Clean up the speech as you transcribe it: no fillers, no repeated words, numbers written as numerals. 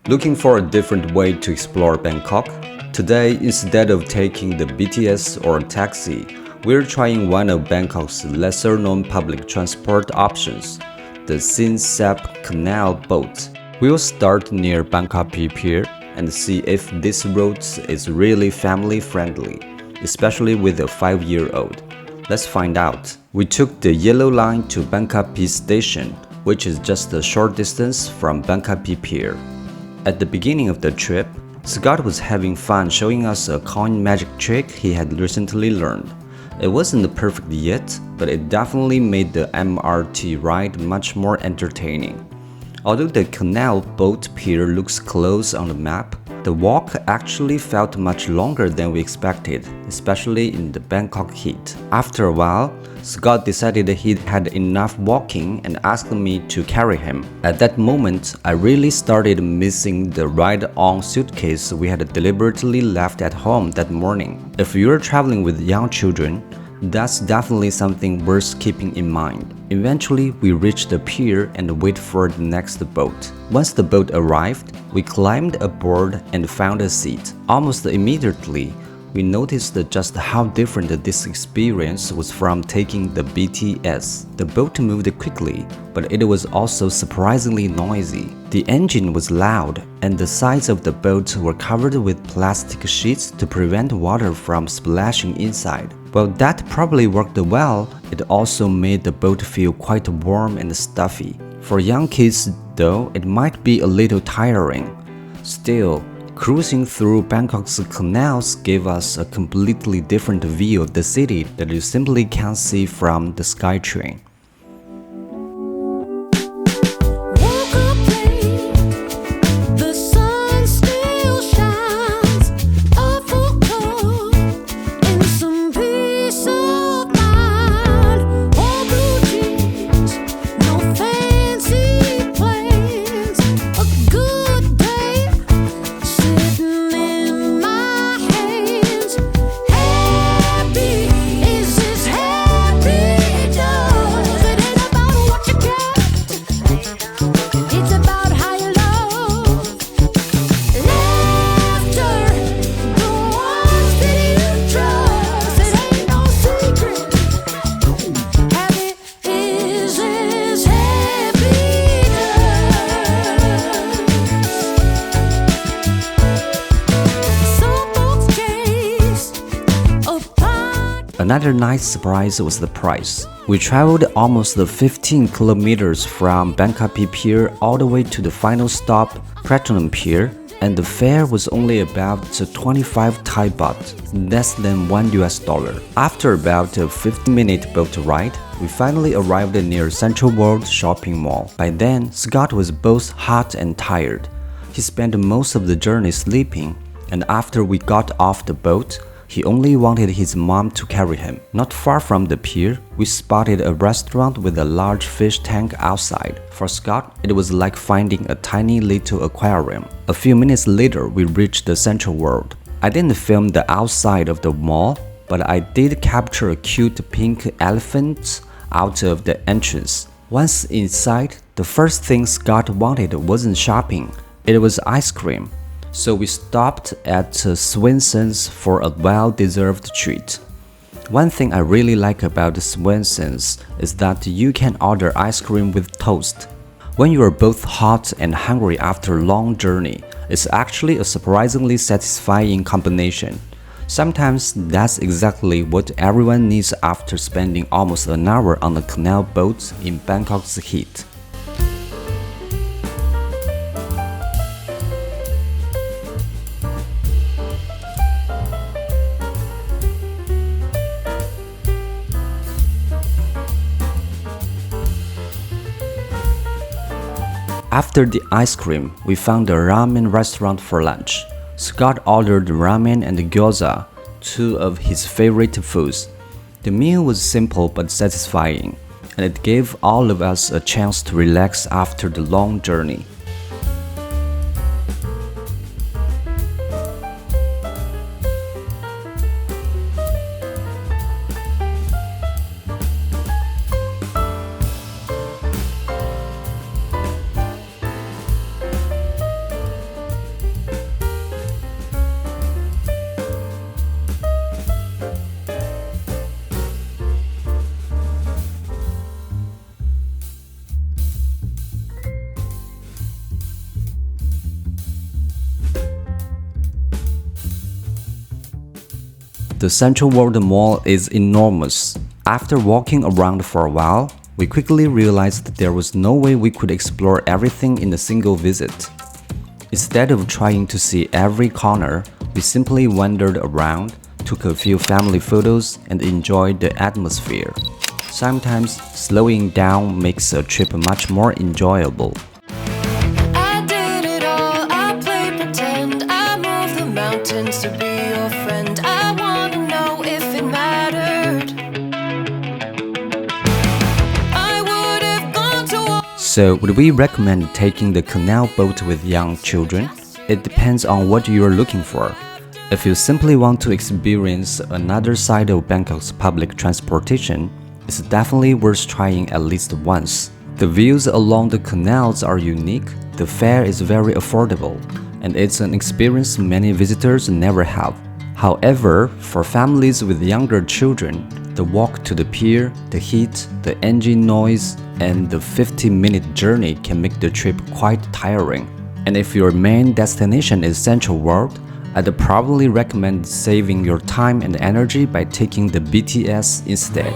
Looking for a different way to explore Bangkok? Today, instead of taking the BTS or taxi, we're trying one of Bangkok's lesser-known public transport options, the Saep Canal boat. We'll start near Bang Kapi Pier and see if this route is really family-friendly, especially with a 5-year-old. Let's find out. We took the Yellow Line to Bang Kapi Station, which is just a short distance from Bang Kapi Pier. At the beginning of the trip, Scott was having fun showing us a coin magic trick he had recently learned. It wasn't perfect yet, but it definitely made the MRT ride much more entertaining. Although the Canal boat pier looks close on the map, the walk actually felt much longer than we expected, especially in the Bangkok heat. After a while, Scott decided he'd had enough walking and asked me to carry him. At that moment, I really started missing the ride-on suitcase we had deliberately left at home that morning. If you're traveling with young children, that's definitely something worth keeping in mind. Eventually, we reached the pier and waited for the next boat. Once the boat arrived, we climbed aboard and found a seat. Almost immediately, we noticed just how different this experience was from taking the BTS. The boat moved quickly, but it was also surprisingly noisy. The engine was loud, and the sides of the boat were covered with plastic sheets to prevent water from splashing inside. While that probably worked well, it also made the boat feel quite warm and stuffy. For young kids, though, it might be a little tiring. Still, cruising through Bangkok's canals gave us a completely different view of the city that you simply can't see from the SkyTrain. Another nice surprise was the price. We traveled almost 15 kilometers from Bang Kapi Pier all the way to the final stop, Platinum Pier, and the fare was only about 25 Thai baht, less than $1. After about a 15-minute boat ride, we finally arrived near CentralWorld shopping mall. By then, Scott was both hot and tired. He spent most of the journey sleeping, and after we got off the boat, he only wanted his mom to carry him. Not far from the pier, we spotted a restaurant with a large fish tank outside. For Scott, it was like finding a tiny little aquarium. A few minutes later, we reached the CentralWorld. I didn't film the outside of the mall, but I did capture a cute pink elephant out of the entrance. Once inside, the first thing Scott wanted wasn't shopping, it was ice cream. So we stopped at Swensen's for a well-deserved treat. One thing I really like about Swensen's is that you can order ice cream with toast. When you are both hot and hungry after a long journey, it's actually a surprisingly satisfying combination. Sometimes that's exactly what everyone needs after spending almost an hour on a canal boat in Bangkok's heat. After the ice cream, we found a ramen restaurant for lunch. Scott ordered ramen and gyoza, two of his favorite foods. The meal was simple but satisfying, and it gave all of us a chance to relax after the long journey. The CentralWorld Mall is enormous. After walking around for a while, we quickly realized that there was no way we could explore everything in a single visit. Instead of trying to see every corner, we simply wandered around, took a few family photos, and enjoyed the atmosphere. Sometimes, slowing down makes a trip much more enjoyable. I did it all, I played pretend, I moved the mountains to be your friend. I wanna know if it mattered. I would have gone to. So, would we recommend taking the canal boat with young children? It depends on what you're looking for. If you simply want to experience another side of Bangkok's public transportation, it's definitely worth trying at least once. The views along the canals are unique, the fare is very affordable, and it's an experience many visitors never have. However, for families with younger children, the walk to the pier, the heat, the engine noise, and the 50-minute journey can make the trip quite tiring. And if your main destination is CentralWorld, I'd probably recommend saving your time and energy by taking the BTS instead.